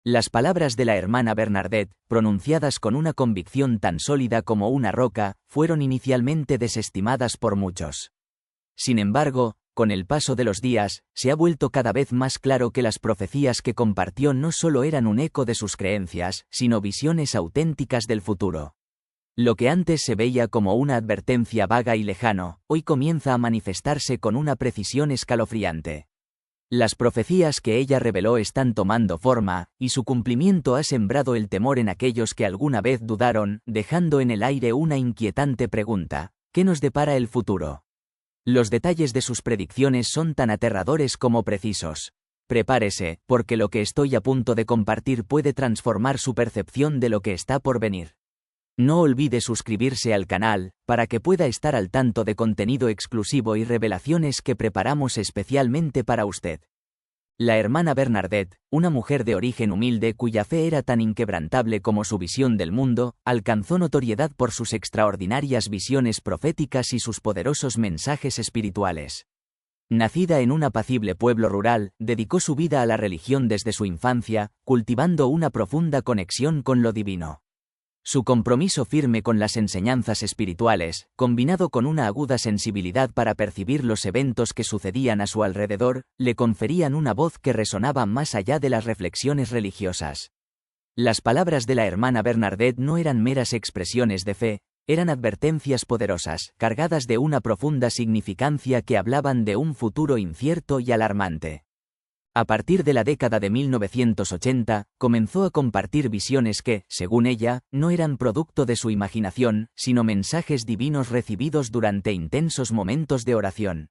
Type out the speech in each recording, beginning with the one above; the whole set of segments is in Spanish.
Las palabras de la hermana Bernadette, pronunciadas con una convicción tan sólida como una roca, fueron inicialmente desestimadas por muchos. Sin embargo, con el paso de los días, se ha vuelto cada vez más claro que las profecías que compartió no solo eran un eco de sus creencias, sino visiones auténticas del futuro. Lo que antes se veía como una advertencia vaga y lejano, hoy comienza a manifestarse con una precisión escalofriante. Las profecías que ella reveló están tomando forma, y su cumplimiento ha sembrado el temor en aquellos que alguna vez dudaron, dejando en el aire una inquietante pregunta: ¿qué nos depara el futuro? Los detalles de sus predicciones son tan aterradores como precisos. Prepárese, porque lo que estoy a punto de compartir puede transformar su percepción de lo que está por venir. No olvide suscribirse al canal, para que pueda estar al tanto de contenido exclusivo y revelaciones que preparamos especialmente para usted. La hermana Bernadette, una mujer de origen humilde cuya fe era tan inquebrantable como su visión del mundo, alcanzó notoriedad por sus extraordinarias visiones proféticas y sus poderosos mensajes espirituales. Nacida en un apacible pueblo rural, dedicó su vida a la religión desde su infancia, cultivando una profunda conexión con lo divino. Su compromiso firme con las enseñanzas espirituales, combinado con una aguda sensibilidad para percibir los eventos que sucedían a su alrededor, le conferían una voz que resonaba más allá de las reflexiones religiosas. Las palabras de la hermana Bernadette no eran meras expresiones de fe, eran advertencias poderosas, cargadas de una profunda significancia que hablaban de un futuro incierto y alarmante. A partir de la década de 1980, comenzó a compartir visiones que, según ella, no eran producto de su imaginación, sino mensajes divinos recibidos durante intensos momentos de oración.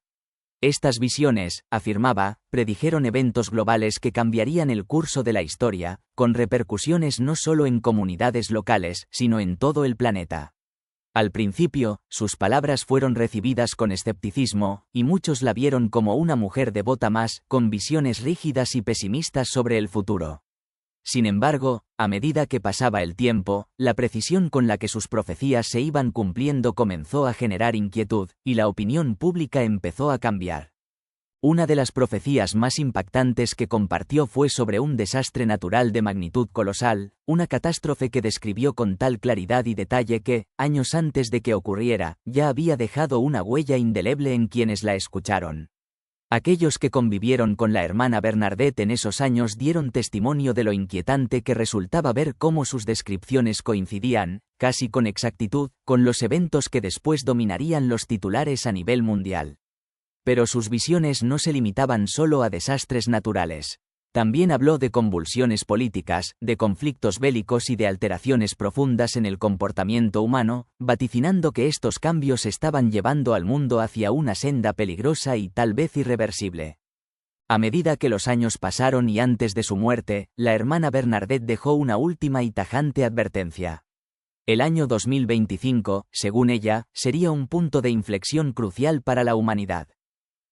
Estas visiones, afirmaba, predijeron eventos globales que cambiarían el curso de la historia, con repercusiones no solo en comunidades locales, sino en todo el planeta. Al principio, sus palabras fueron recibidas con escepticismo, y muchos la vieron como una mujer devota más, con visiones rígidas y pesimistas sobre el futuro. Sin embargo, a medida que pasaba el tiempo, la precisión con la que sus profecías se iban cumpliendo comenzó a generar inquietud, y la opinión pública empezó a cambiar. Una de las profecías más impactantes que compartió fue sobre un desastre natural de magnitud colosal, una catástrofe que describió con tal claridad y detalle que, años antes de que ocurriera, ya había dejado una huella indeleble en quienes la escucharon. Aquellos que convivieron con la hermana Bernadette en esos años dieron testimonio de lo inquietante que resultaba ver cómo sus descripciones coincidían, casi con exactitud, con los eventos que después dominarían los titulares a nivel mundial. Pero sus visiones no se limitaban solo a desastres naturales. También habló de convulsiones políticas, de conflictos bélicos y de alteraciones profundas en el comportamiento humano, vaticinando que estos cambios estaban llevando al mundo hacia una senda peligrosa y tal vez irreversible. A medida que los años pasaron y antes de su muerte, la hermana Bernadette dejó una última y tajante advertencia. El año 2025, según ella, sería un punto de inflexión crucial para la humanidad.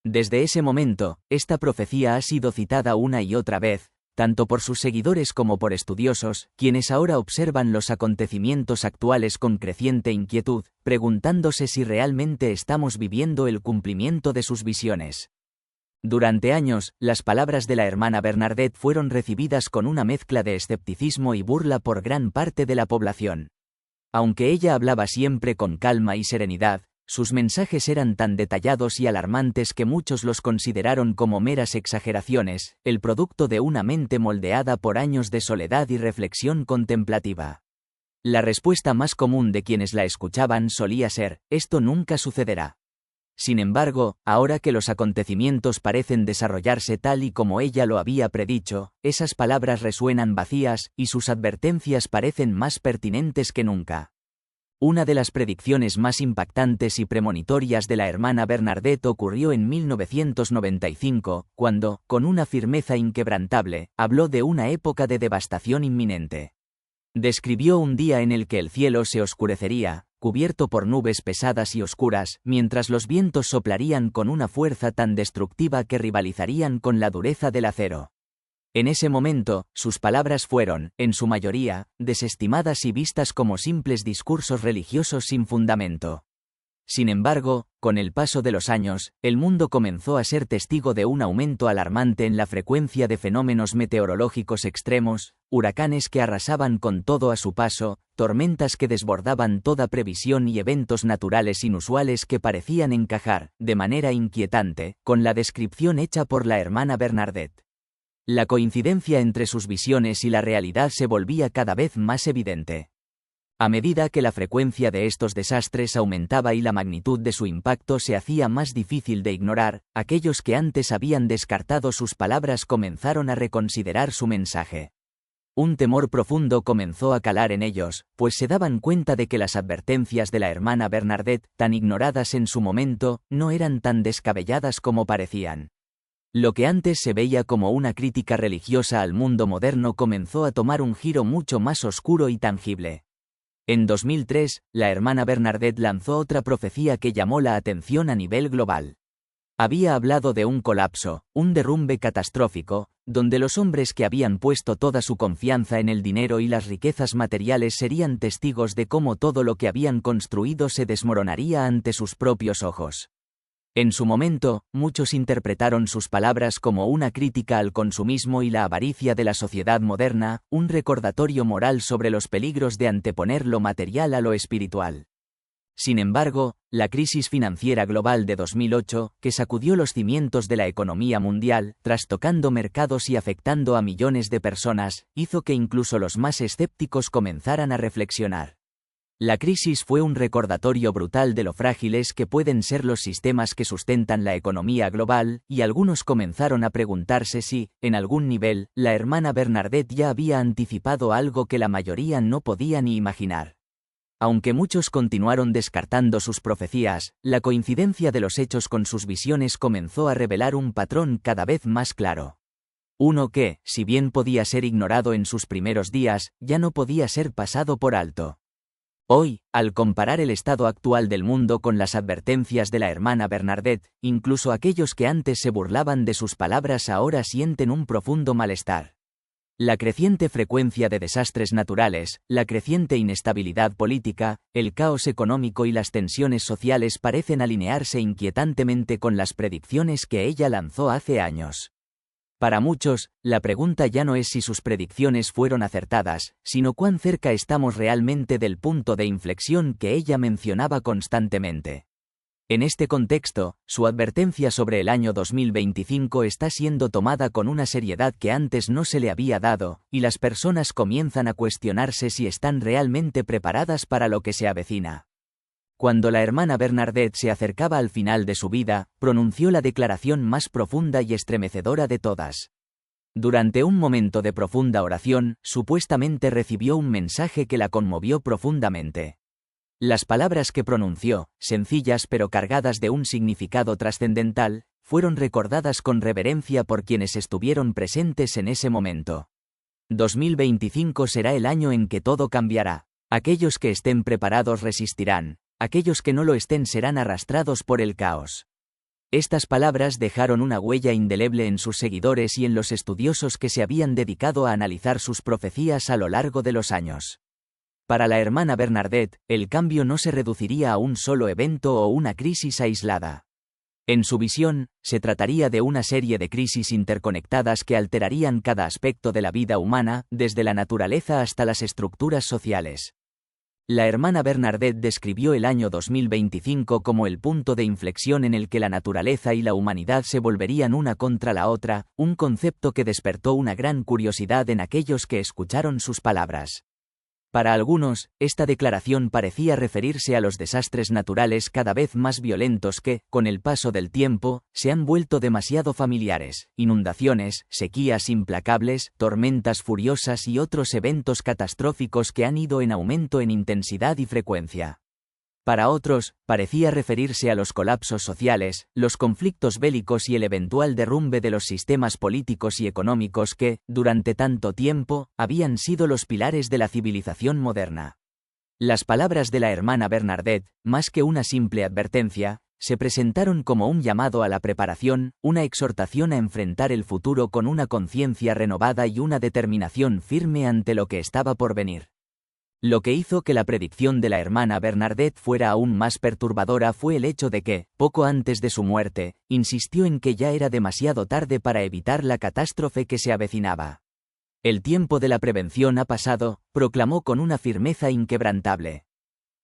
Desde ese momento, esta profecía ha sido citada una y otra vez, tanto por sus seguidores como por estudiosos, quienes ahora observan los acontecimientos actuales con creciente inquietud, preguntándose si realmente estamos viviendo el cumplimiento de sus visiones. Durante años, las palabras de la hermana Bernadette fueron recibidas con una mezcla de escepticismo y burla por gran parte de la población. Aunque ella hablaba siempre con calma y serenidad, sus mensajes eran tan detallados y alarmantes que muchos los consideraron como meras exageraciones, el producto de una mente moldeada por años de soledad y reflexión contemplativa. La respuesta más común de quienes la escuchaban solía ser: esto nunca sucederá. Sin embargo, ahora que los acontecimientos parecen desarrollarse tal y como ella lo había predicho, esas palabras resuenan vacías, y sus advertencias parecen más pertinentes que nunca. Una de las predicciones más impactantes y premonitorias de la hermana Bernadette ocurrió en 1995, cuando, con una firmeza inquebrantable, habló de una época de devastación inminente. Describió un día en el que el cielo se oscurecería, cubierto por nubes pesadas y oscuras, mientras los vientos soplarían con una fuerza tan destructiva que rivalizarían con la dureza del acero. En ese momento, sus palabras fueron, en su mayoría, desestimadas y vistas como simples discursos religiosos sin fundamento. Sin embargo, con el paso de los años, el mundo comenzó a ser testigo de un aumento alarmante en la frecuencia de fenómenos meteorológicos extremos, huracanes que arrasaban con todo a su paso, tormentas que desbordaban toda previsión y eventos naturales inusuales que parecían encajar, de manera inquietante, con la descripción hecha por la hermana Bernadette. La coincidencia entre sus visiones y la realidad se volvía cada vez más evidente. A medida que la frecuencia de estos desastres aumentaba y la magnitud de su impacto se hacía más difícil de ignorar, aquellos que antes habían descartado sus palabras comenzaron a reconsiderar su mensaje. Un temor profundo comenzó a calar en ellos, pues se daban cuenta de que las advertencias de la hermana Bernadette, tan ignoradas en su momento, no eran tan descabelladas como parecían. Lo que antes se veía como una crítica religiosa al mundo moderno comenzó a tomar un giro mucho más oscuro y tangible. En 2003, la hermana Bernadette lanzó otra profecía que llamó la atención a nivel global. Había hablado de un colapso, un derrumbe catastrófico, donde los hombres que habían puesto toda su confianza en el dinero y las riquezas materiales serían testigos de cómo todo lo que habían construido se desmoronaría ante sus propios ojos. En su momento, muchos interpretaron sus palabras como una crítica al consumismo y la avaricia de la sociedad moderna, un recordatorio moral sobre los peligros de anteponer lo material a lo espiritual. Sin embargo, la crisis financiera global de 2008, que sacudió los cimientos de la economía mundial, trastocando mercados y afectando a millones de personas, hizo que incluso los más escépticos comenzaran a reflexionar. La crisis fue un recordatorio brutal de lo frágiles que pueden ser los sistemas que sustentan la economía global, y algunos comenzaron a preguntarse si, en algún nivel, la hermana Bernadette ya había anticipado algo que la mayoría no podía ni imaginar. Aunque muchos continuaron descartando sus profecías, la coincidencia de los hechos con sus visiones comenzó a revelar un patrón cada vez más claro. Uno que, si bien podía ser ignorado en sus primeros días, ya no podía ser pasado por alto. Hoy, al comparar el estado actual del mundo con las advertencias de la hermana Bernadette, incluso aquellos que antes se burlaban de sus palabras ahora sienten un profundo malestar. La creciente frecuencia de desastres naturales, la creciente inestabilidad política, el caos económico y las tensiones sociales parecen alinearse inquietantemente con las predicciones que ella lanzó hace años. Para muchos, la pregunta ya no es si sus predicciones fueron acertadas, sino cuán cerca estamos realmente del punto de inflexión que ella mencionaba constantemente. En este contexto, su advertencia sobre el año 2025 está siendo tomada con una seriedad que antes no se le había dado, y las personas comienzan a cuestionarse si están realmente preparadas para lo que se avecina. Cuando la hermana Bernadette se acercaba al final de su vida, pronunció la declaración más profunda y estremecedora de todas. Durante un momento de profunda oración, supuestamente recibió un mensaje que la conmovió profundamente. Las palabras que pronunció, sencillas pero cargadas de un significado trascendental, fueron recordadas con reverencia por quienes estuvieron presentes en ese momento. 2025 será el año en que todo cambiará. Aquellos que estén preparados resistirán. Aquellos que no lo estén serán arrastrados por el caos. Estas palabras dejaron una huella indeleble en sus seguidores y en los estudiosos que se habían dedicado a analizar sus profecías a lo largo de los años. Para la hermana Bernadette, el cambio no se reduciría a un solo evento o una crisis aislada. En su visión, se trataría de una serie de crisis interconectadas que alterarían cada aspecto de la vida humana, desde la naturaleza hasta las estructuras sociales. La hermana Bernadette describió el año 2025 como el punto de inflexión en el que la naturaleza y la humanidad se volverían una contra la otra, un concepto que despertó una gran curiosidad en aquellos que escucharon sus palabras. Para algunos, esta declaración parecía referirse a los desastres naturales cada vez más violentos que, con el paso del tiempo, se han vuelto demasiado familiares: inundaciones, sequías implacables, tormentas furiosas y otros eventos catastróficos que han ido en aumento en intensidad y frecuencia. Para otros, parecía referirse a los colapsos sociales, los conflictos bélicos y el eventual derrumbe de los sistemas políticos y económicos que, durante tanto tiempo, habían sido los pilares de la civilización moderna. Las palabras de la hermana Bernadette, más que una simple advertencia, se presentaron como un llamado a la preparación, una exhortación a enfrentar el futuro con una conciencia renovada y una determinación firme ante lo que estaba por venir. Lo que hizo que la predicción de la hermana Bernadette fuera aún más perturbadora fue el hecho de que, poco antes de su muerte, insistió en que ya era demasiado tarde para evitar la catástrofe que se avecinaba. El tiempo de la prevención ha pasado, proclamó con una firmeza inquebrantable.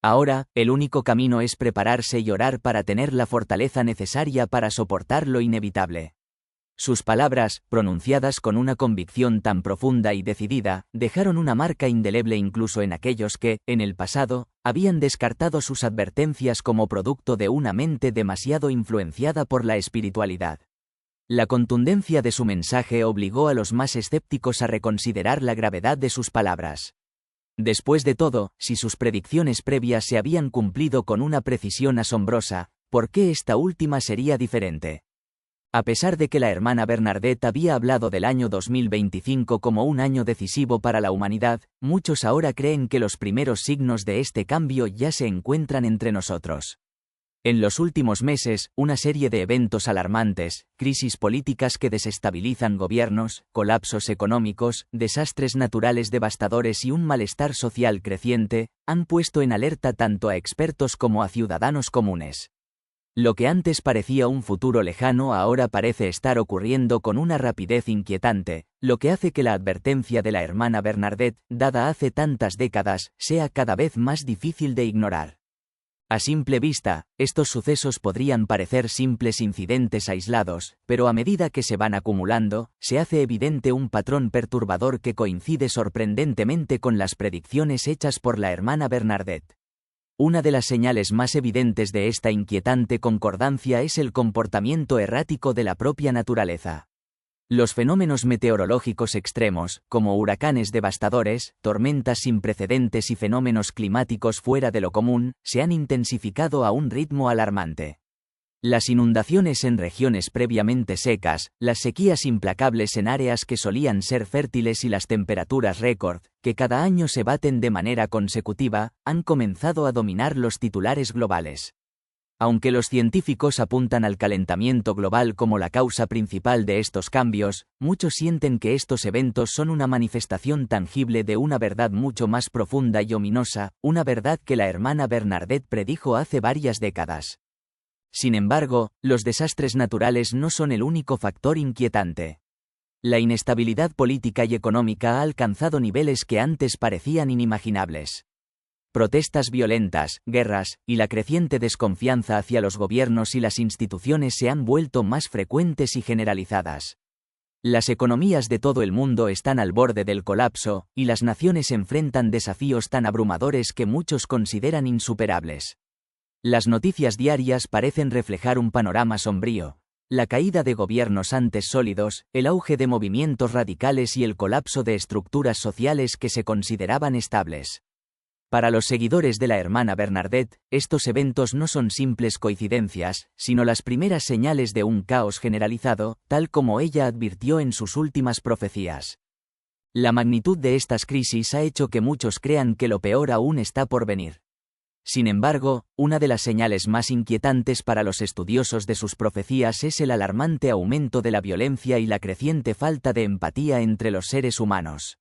Ahora, el único camino es prepararse y orar para tener la fortaleza necesaria para soportar lo inevitable. Sus palabras, pronunciadas con una convicción tan profunda y decidida, dejaron una marca indeleble incluso en aquellos que, en el pasado, habían descartado sus advertencias como producto de una mente demasiado influenciada por la espiritualidad. La contundencia de su mensaje obligó a los más escépticos a reconsiderar la gravedad de sus palabras. Después de todo, si sus predicciones previas se habían cumplido con una precisión asombrosa, ¿por qué esta última sería diferente? A pesar de que la hermana Bernadette había hablado del año 2025 como un año decisivo para la humanidad, muchos ahora creen que los primeros signos de este cambio ya se encuentran entre nosotros. En los últimos meses, una serie de eventos alarmantes, crisis políticas que desestabilizan gobiernos, colapsos económicos, desastres naturales devastadores y un malestar social creciente, han puesto en alerta tanto a expertos como a ciudadanos comunes. Lo que antes parecía un futuro lejano ahora parece estar ocurriendo con una rapidez inquietante, lo que hace que la advertencia de la hermana Bernadette, dada hace tantas décadas, sea cada vez más difícil de ignorar. A simple vista, estos sucesos podrían parecer simples incidentes aislados, pero a medida que se van acumulando, se hace evidente un patrón perturbador que coincide sorprendentemente con las predicciones hechas por la hermana Bernadette. Una de las señales más evidentes de esta inquietante concordancia es el comportamiento errático de la propia naturaleza. Los fenómenos meteorológicos extremos, como huracanes devastadores, tormentas sin precedentes y fenómenos climáticos fuera de lo común, se han intensificado a un ritmo alarmante. Las inundaciones en regiones previamente secas, las sequías implacables en áreas que solían ser fértiles y las temperaturas récord, que cada año se baten de manera consecutiva, han comenzado a dominar los titulares globales. Aunque los científicos apuntan al calentamiento global como la causa principal de estos cambios, muchos sienten que estos eventos son una manifestación tangible de una verdad mucho más profunda y ominosa, una verdad que la hermana Bernadette predijo hace varias décadas. Sin embargo, los desastres naturales no son el único factor inquietante. La inestabilidad política y económica ha alcanzado niveles que antes parecían inimaginables. Protestas violentas, guerras, y la creciente desconfianza hacia los gobiernos y las instituciones se han vuelto más frecuentes y generalizadas. Las economías de todo el mundo están al borde del colapso, y las naciones enfrentan desafíos tan abrumadores que muchos consideran insuperables. Las noticias diarias parecen reflejar un panorama sombrío: la caída de gobiernos antes sólidos, el auge de movimientos radicales y el colapso de estructuras sociales que se consideraban estables. Para los seguidores de la hermana Bernadette, estos eventos no son simples coincidencias, sino las primeras señales de un caos generalizado, tal como ella advirtió en sus últimas profecías. La magnitud de estas crisis ha hecho que muchos crean que lo peor aún está por venir. Sin embargo, una de las señales más inquietantes para los estudiosos de sus profecías es el alarmante aumento de la violencia y la creciente falta de empatía entre los seres humanos.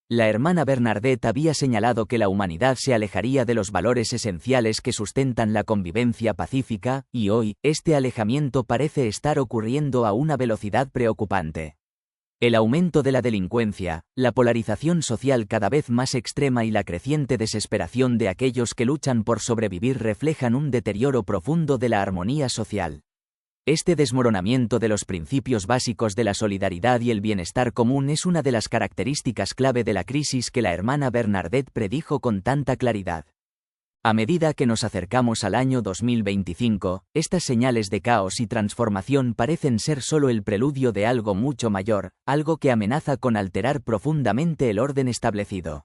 La hermana Bernadette había señalado que la humanidad se alejaría de los valores esenciales que sustentan la convivencia pacífica, y hoy, este alejamiento parece estar ocurriendo a una velocidad preocupante. El aumento de la delincuencia, la polarización social cada vez más extrema y la creciente desesperación de aquellos que luchan por sobrevivir reflejan un deterioro profundo de la armonía social. Este desmoronamiento de los principios básicos de la solidaridad y el bienestar común es una de las características clave de la crisis que la hermana Bernadette predijo con tanta claridad. A medida que nos acercamos al año 2025, estas señales de caos y transformación parecen ser solo el preludio de algo mucho mayor, algo que amenaza con alterar profundamente el orden establecido.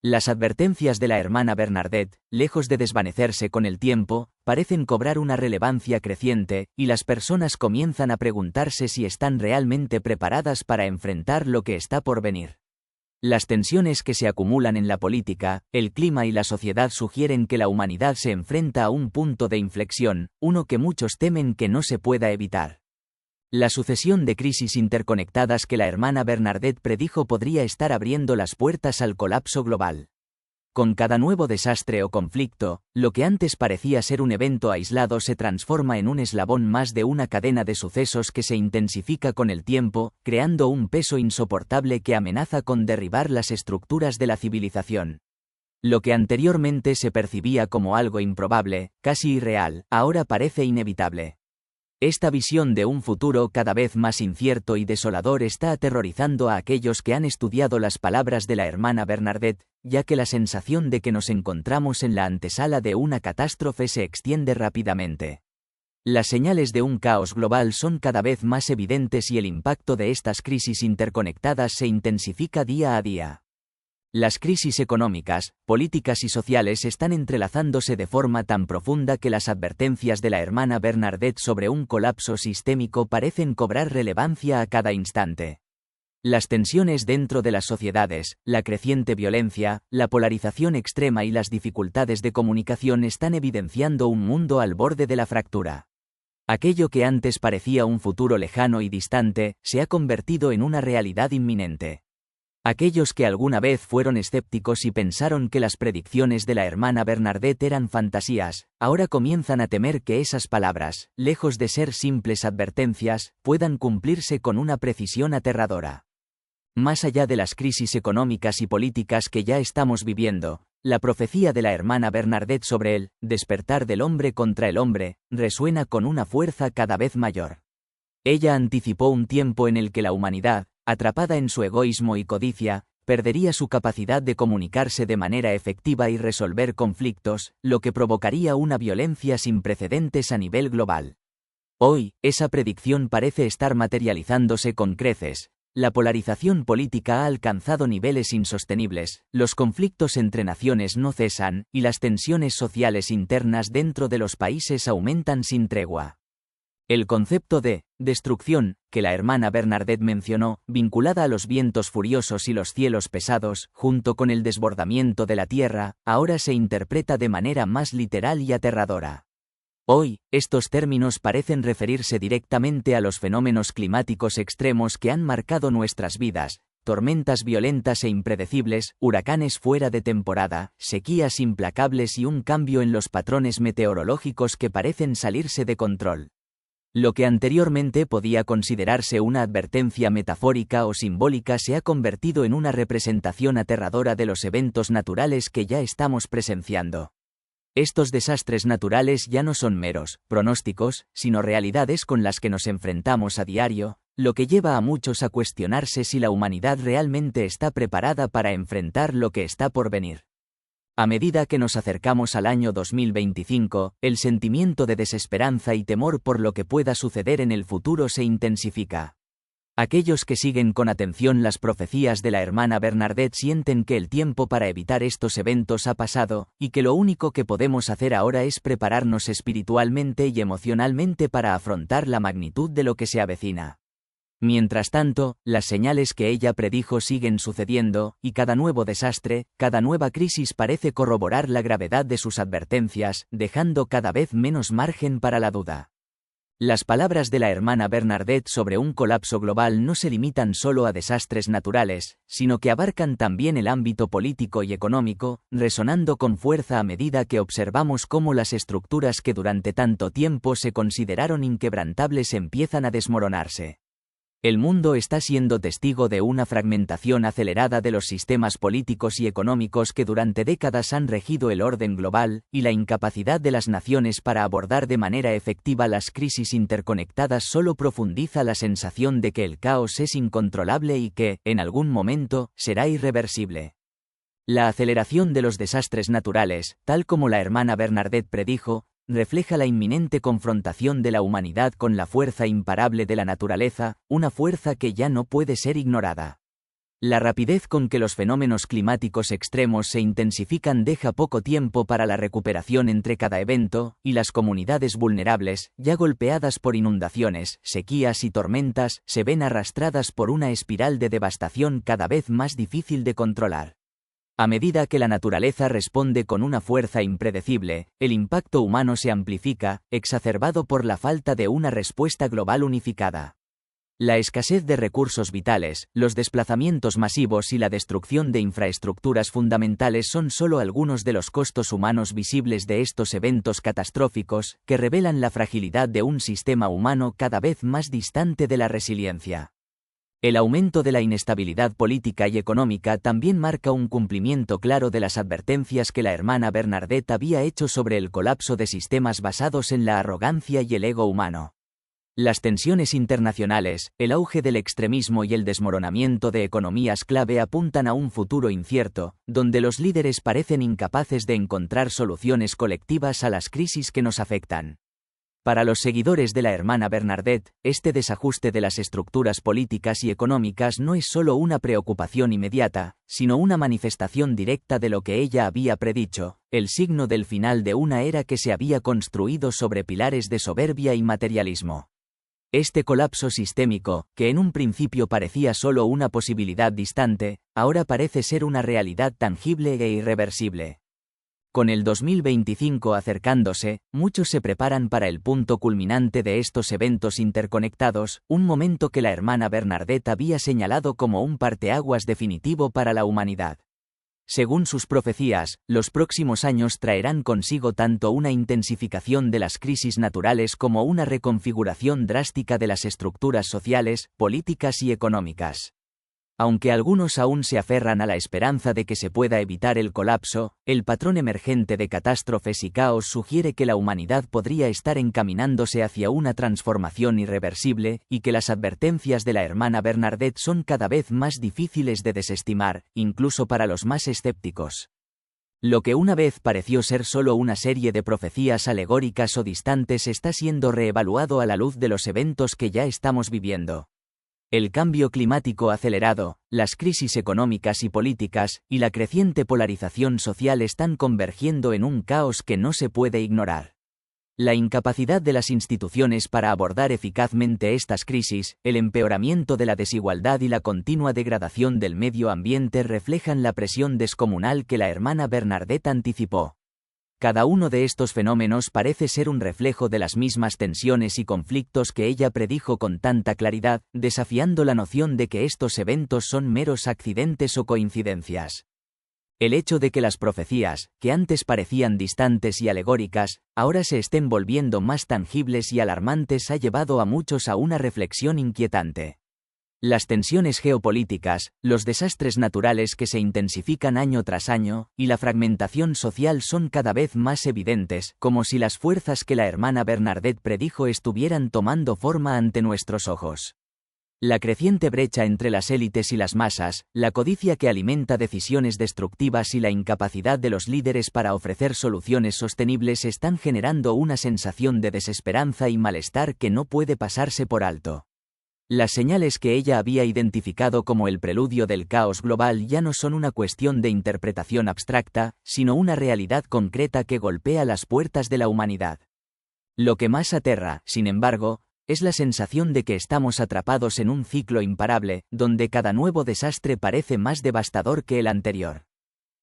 Las advertencias de la hermana Bernadette, lejos de desvanecerse con el tiempo, parecen cobrar una relevancia creciente, y las personas comienzan a preguntarse si están realmente preparadas para enfrentar lo que está por venir. Las tensiones que se acumulan en la política, el clima y la sociedad sugieren que la humanidad se enfrenta a un punto de inflexión, uno que muchos temen que no se pueda evitar. La sucesión de crisis interconectadas que la hermana Bernadette predijo podría estar abriendo las puertas al colapso global. Con cada nuevo desastre o conflicto, lo que antes parecía ser un evento aislado se transforma en un eslabón más de una cadena de sucesos que se intensifica con el tiempo, creando un peso insoportable que amenaza con derribar las estructuras de la civilización. Lo que anteriormente se percibía como algo improbable, casi irreal, ahora parece inevitable. Esta visión de un futuro cada vez más incierto y desolador está aterrorizando a aquellos que han estudiado las palabras de la hermana Bernadette, ya que la sensación de que nos encontramos en la antesala de una catástrofe se extiende rápidamente. Las señales de un caos global son cada vez más evidentes y el impacto de estas crisis interconectadas se intensifica día a día. Las crisis económicas, políticas y sociales están entrelazándose de forma tan profunda que las advertencias de la hermana Bernadette sobre un colapso sistémico parecen cobrar relevancia a cada instante. Las tensiones dentro de las sociedades, la creciente violencia, la polarización extrema y las dificultades de comunicación están evidenciando un mundo al borde de la fractura. Aquello que antes parecía un futuro lejano y distante, se ha convertido en una realidad inminente. Aquellos que alguna vez fueron escépticos y pensaron que las predicciones de la hermana Bernadette eran fantasías, ahora comienzan a temer que esas palabras, lejos de ser simples advertencias, puedan cumplirse con una precisión aterradora. Más allá de las crisis económicas y políticas que ya estamos viviendo, la profecía de la hermana Bernadette sobre el despertar del hombre contra el hombre resuena con una fuerza cada vez mayor. Ella anticipó un tiempo en el que la humanidad, atrapada en su egoísmo y codicia, perdería su capacidad de comunicarse de manera efectiva y resolver conflictos, lo que provocaría una violencia sin precedentes a nivel global. Hoy, esa predicción parece estar materializándose con creces. La polarización política ha alcanzado niveles insostenibles, los conflictos entre naciones no cesan, y las tensiones sociales internas dentro de los países aumentan sin tregua. El concepto de destrucción, que la hermana Bernadette mencionó, vinculada a los vientos furiosos y los cielos pesados, junto con el desbordamiento de la tierra, ahora se interpreta de manera más literal y aterradora. Hoy, estos términos parecen referirse directamente a los fenómenos climáticos extremos que han marcado nuestras vidas: tormentas violentas e impredecibles, huracanes fuera de temporada, sequías implacables y un cambio en los patrones meteorológicos que parecen salirse de control. Lo que anteriormente podía considerarse una advertencia metafórica o simbólica se ha convertido en una representación aterradora de los eventos naturales que ya estamos presenciando. Estos desastres naturales ya no son meros pronósticos, sino realidades con las que nos enfrentamos a diario, lo que lleva a muchos a cuestionarse si la humanidad realmente está preparada para enfrentar lo que está por venir. A medida que nos acercamos al año 2025, el sentimiento de desesperanza y temor por lo que pueda suceder en el futuro se intensifica. Aquellos que siguen con atención las profecías de la hermana Bernadette sienten que el tiempo para evitar estos eventos ha pasado, y que lo único que podemos hacer ahora es prepararnos espiritualmente y emocionalmente para afrontar la magnitud de lo que se avecina. Mientras tanto, las señales que ella predijo siguen sucediendo, y cada nuevo desastre, cada nueva crisis parece corroborar la gravedad de sus advertencias, dejando cada vez menos margen para la duda. Las palabras de la hermana Bernadette sobre un colapso global no se limitan solo a desastres naturales, sino que abarcan también el ámbito político y económico, resonando con fuerza a medida que observamos cómo las estructuras que durante tanto tiempo se consideraron inquebrantables empiezan a desmoronarse. El mundo está siendo testigo de una fragmentación acelerada de los sistemas políticos y económicos que durante décadas han regido el orden global, y la incapacidad de las naciones para abordar de manera efectiva las crisis interconectadas solo profundiza la sensación de que el caos es incontrolable y que, en algún momento, será irreversible. La aceleración de los desastres naturales, tal como la hermana Bernadette predijo, refleja la inminente confrontación de la humanidad con la fuerza imparable de la naturaleza, una fuerza que ya no puede ser ignorada. La rapidez con que los fenómenos climáticos extremos se intensifican deja poco tiempo para la recuperación entre cada evento, y las comunidades vulnerables, ya golpeadas por inundaciones, sequías y tormentas, se ven arrastradas por una espiral de devastación cada vez más difícil de controlar. A medida que la naturaleza responde con una fuerza impredecible, el impacto humano se amplifica, exacerbado por la falta de una respuesta global unificada. La escasez de recursos vitales, los desplazamientos masivos y la destrucción de infraestructuras fundamentales son solo algunos de los costos humanos visibles de estos eventos catastróficos, que revelan la fragilidad de un sistema humano cada vez más distante de la resiliencia. El aumento de la inestabilidad política y económica también marca un cumplimiento claro de las advertencias que la hermana Bernadette había hecho sobre el colapso de sistemas basados en la arrogancia y el ego humano. Las tensiones internacionales, el auge del extremismo y el desmoronamiento de economías clave apuntan a un futuro incierto, donde los líderes parecen incapaces de encontrar soluciones colectivas a las crisis que nos afectan. Para los seguidores de la hermana Bernadette, este desajuste de las estructuras políticas y económicas no es solo una preocupación inmediata, sino una manifestación directa de lo que ella había predicho, el signo del final de una era que se había construido sobre pilares de soberbia y materialismo. Este colapso sistémico, que en un principio parecía solo una posibilidad distante, ahora parece ser una realidad tangible e irreversible. Con el 2025 acercándose, muchos se preparan para el punto culminante de estos eventos interconectados, un momento que la hermana Bernadette había señalado como un parteaguas definitivo para la humanidad. Según sus profecías, los próximos años traerán consigo tanto una intensificación de las crisis naturales como una reconfiguración drástica de las estructuras sociales, políticas y económicas. Aunque algunos aún se aferran a la esperanza de que se pueda evitar el colapso, el patrón emergente de catástrofes y caos sugiere que la humanidad podría estar encaminándose hacia una transformación irreversible, y que las advertencias de la hermana Bernadette son cada vez más difíciles de desestimar, incluso para los más escépticos. Lo que una vez pareció ser solo una serie de profecías alegóricas o distantes está siendo reevaluado a la luz de los eventos que ya estamos viviendo. El cambio climático acelerado, las crisis económicas y políticas, y la creciente polarización social están convergiendo en un caos que no se puede ignorar. La incapacidad de las instituciones para abordar eficazmente estas crisis, el empeoramiento de la desigualdad y la continua degradación del medio ambiente reflejan la presión descomunal que la hermana Bernadette anticipó. Cada uno de estos fenómenos parece ser un reflejo de las mismas tensiones y conflictos que ella predijo con tanta claridad, desafiando la noción de que estos eventos son meros accidentes o coincidencias. El hecho de que las profecías, que antes parecían distantes y alegóricas, ahora se estén volviendo más tangibles y alarmantes ha llevado a muchos a una reflexión inquietante. Las tensiones geopolíticas, los desastres naturales que se intensifican año tras año, y la fragmentación social son cada vez más evidentes, como si las fuerzas que la hermana Bernadette predijo estuvieran tomando forma ante nuestros ojos. La creciente brecha entre las élites y las masas, la codicia que alimenta decisiones destructivas y la incapacidad de los líderes para ofrecer soluciones sostenibles están generando una sensación de desesperanza y malestar que no puede pasarse por alto. Las señales que ella había identificado como el preludio del caos global ya no son una cuestión de interpretación abstracta, sino una realidad concreta que golpea las puertas de la humanidad. Lo que más aterra, sin embargo, es la sensación de que estamos atrapados en un ciclo imparable, donde cada nuevo desastre parece más devastador que el anterior.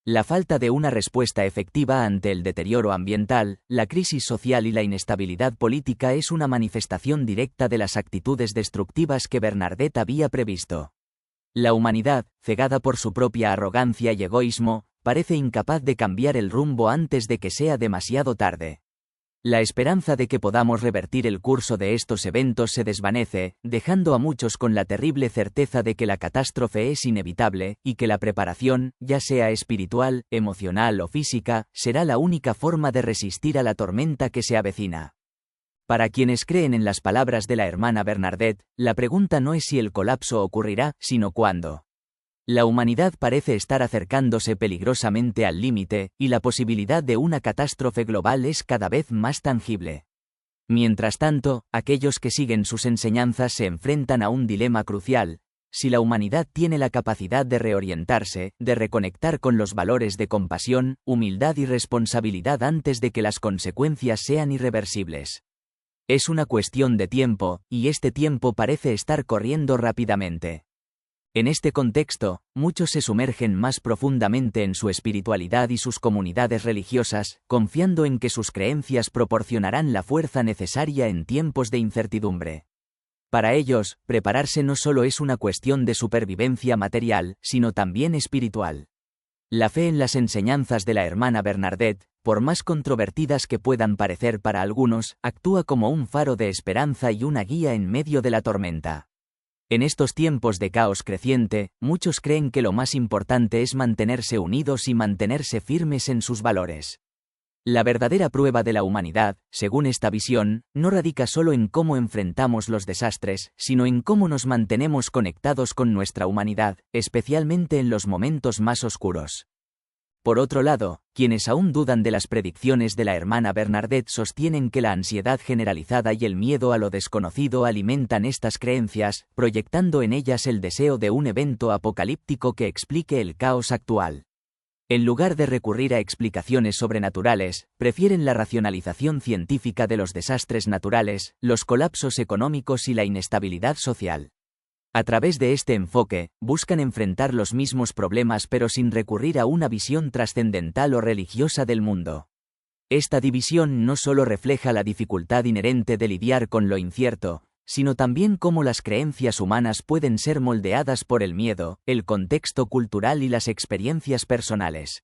La falta de una respuesta efectiva ante el deterioro ambiental, la crisis social y la inestabilidad política es una manifestación directa de las actitudes destructivas que Bernadette había previsto. La humanidad, cegada por su propia arrogancia y egoísmo, parece incapaz de cambiar el rumbo antes de que sea demasiado tarde. La esperanza de que podamos revertir el curso de estos eventos se desvanece, dejando a muchos con la terrible certeza de que la catástrofe es inevitable, y que la preparación, ya sea espiritual, emocional o física, será la única forma de resistir a la tormenta que se avecina. Para quienes creen en las palabras de la hermana Bernadette, la pregunta no es si el colapso ocurrirá, sino cuándo. La humanidad parece estar acercándose peligrosamente al límite, y la posibilidad de una catástrofe global es cada vez más tangible. Mientras tanto, aquellos que siguen sus enseñanzas se enfrentan a un dilema crucial: si la humanidad tiene la capacidad de reorientarse, de reconectar con los valores de compasión, humildad y responsabilidad antes de que las consecuencias sean irreversibles. Es una cuestión de tiempo, y este tiempo parece estar corriendo rápidamente. En este contexto, muchos se sumergen más profundamente en su espiritualidad y sus comunidades religiosas, confiando en que sus creencias proporcionarán la fuerza necesaria en tiempos de incertidumbre. Para ellos, prepararse no solo es una cuestión de supervivencia material, sino también espiritual. La fe en las enseñanzas de la hermana Bernadette, por más controvertidas que puedan parecer para algunos, actúa como un faro de esperanza y una guía en medio de la tormenta. En estos tiempos de caos creciente, muchos creen que lo más importante es mantenerse unidos y mantenerse firmes en sus valores. La verdadera prueba de la humanidad, según esta visión, no radica solo en cómo enfrentamos los desastres, sino en cómo nos mantenemos conectados con nuestra humanidad, especialmente en los momentos más oscuros. Por otro lado, quienes aún dudan de las predicciones de la hermana Bernadette sostienen que la ansiedad generalizada y el miedo a lo desconocido alimentan estas creencias, proyectando en ellas el deseo de un evento apocalíptico que explique el caos actual. En lugar de recurrir a explicaciones sobrenaturales, prefieren la racionalización científica de los desastres naturales, los colapsos económicos y la inestabilidad social. A través de este enfoque, buscan enfrentar los mismos problemas pero sin recurrir a una visión trascendental o religiosa del mundo. Esta división no solo refleja la dificultad inherente de lidiar con lo incierto, sino también cómo las creencias humanas pueden ser moldeadas por el miedo, el contexto cultural y las experiencias personales.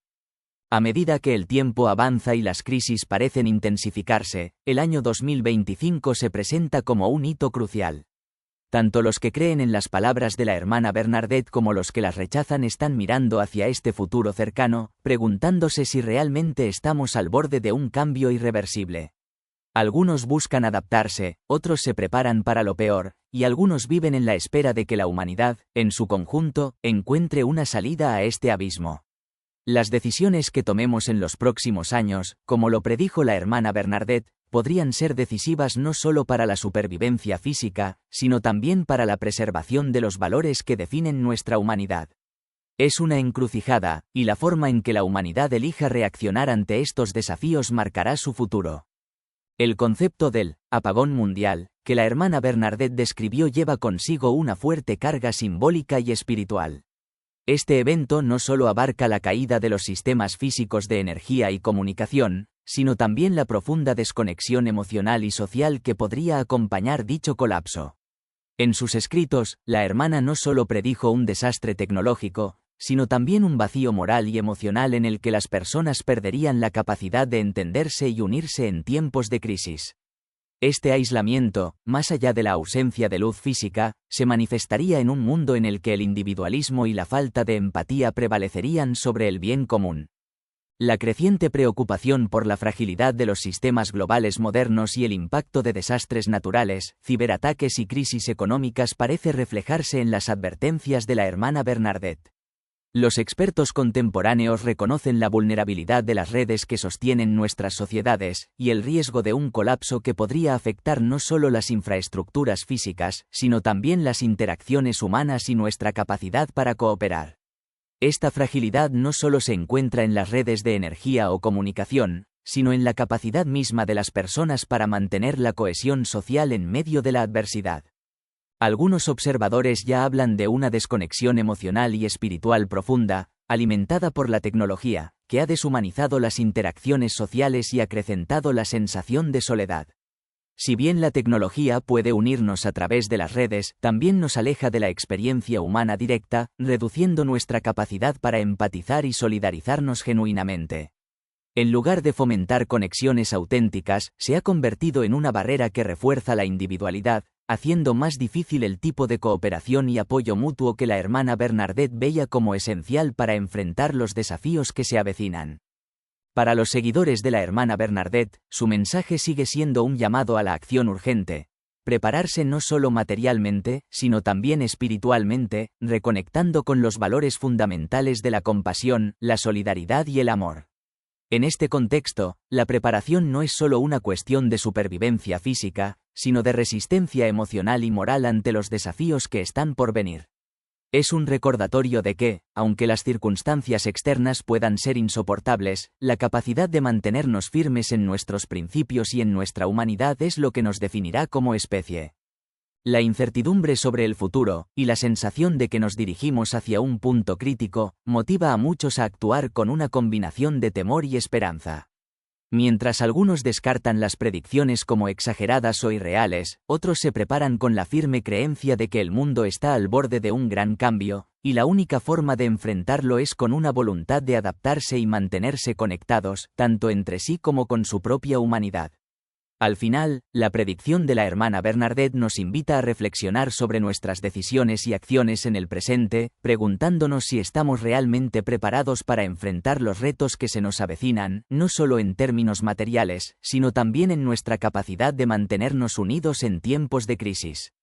A medida que el tiempo avanza y las crisis parecen intensificarse, el año 2025 se presenta como un hito crucial. Tanto los que creen en las palabras de la hermana Bernadette como los que las rechazan están mirando hacia este futuro cercano, preguntándose si realmente estamos al borde de un cambio irreversible. Algunos buscan adaptarse, otros se preparan para lo peor, y algunos viven en la espera de que la humanidad, en su conjunto, encuentre una salida a este abismo. Las decisiones que tomemos en los próximos años, como lo predijo la hermana Bernadette, podrían ser decisivas no solo para la supervivencia física, sino también para la preservación de los valores que definen nuestra humanidad. Es una encrucijada, y la forma en que la humanidad elija reaccionar ante estos desafíos marcará su futuro. El concepto del apagón mundial, que la hermana Bernadette describió, lleva consigo una fuerte carga simbólica y espiritual. Este evento no solo abarca la caída de los sistemas físicos de energía y comunicación, sino también la profunda desconexión emocional y social que podría acompañar dicho colapso. En sus escritos, la hermana no solo predijo un desastre tecnológico, sino también un vacío moral y emocional en el que las personas perderían la capacidad de entenderse y unirse en tiempos de crisis. Este aislamiento, más allá de la ausencia de luz física, se manifestaría en un mundo en el que el individualismo y la falta de empatía prevalecerían sobre el bien común. La creciente preocupación por la fragilidad de los sistemas globales modernos y el impacto de desastres naturales, ciberataques y crisis económicas parece reflejarse en las advertencias de la hermana Bernadette. Los expertos contemporáneos reconocen la vulnerabilidad de las redes que sostienen nuestras sociedades, y el riesgo de un colapso que podría afectar no solo las infraestructuras físicas, sino también las interacciones humanas y nuestra capacidad para cooperar. Esta fragilidad no solo se encuentra en las redes de energía o comunicación, sino en la capacidad misma de las personas para mantener la cohesión social en medio de la adversidad. Algunos observadores ya hablan de una desconexión emocional y espiritual profunda, alimentada por la tecnología, que ha deshumanizado las interacciones sociales y acrecentado la sensación de soledad. Si bien la tecnología puede unirnos a través de las redes, también nos aleja de la experiencia humana directa, reduciendo nuestra capacidad para empatizar y solidarizarnos genuinamente. En lugar de fomentar conexiones auténticas, se ha convertido en una barrera que refuerza la individualidad, haciendo más difícil el tipo de cooperación y apoyo mutuo que la hermana Bernadette veía como esencial para enfrentar los desafíos que se avecinan. Para los seguidores de la hermana Bernadette, su mensaje sigue siendo un llamado a la acción urgente: prepararse no solo materialmente, sino también espiritualmente, reconectando con los valores fundamentales de la compasión, la solidaridad y el amor. En este contexto, la preparación no es solo una cuestión de supervivencia física, sino de resistencia emocional y moral ante los desafíos que están por venir. Es un recordatorio de que, aunque las circunstancias externas puedan ser insoportables, la capacidad de mantenernos firmes en nuestros principios y en nuestra humanidad es lo que nos definirá como especie. La incertidumbre sobre el futuro, y la sensación de que nos dirigimos hacia un punto crítico, motiva a muchos a actuar con una combinación de temor y esperanza. Mientras algunos descartan las predicciones como exageradas o irreales, otros se preparan con la firme creencia de que el mundo está al borde de un gran cambio, y la única forma de enfrentarlo es con una voluntad de adaptarse y mantenerse conectados, tanto entre sí como con su propia humanidad. Al final, la predicción de la hermana Bernadette nos invita a reflexionar sobre nuestras decisiones y acciones en el presente, preguntándonos si estamos realmente preparados para enfrentar los retos que se nos avecinan, no solo en términos materiales, sino también en nuestra capacidad de mantenernos unidos en tiempos de crisis.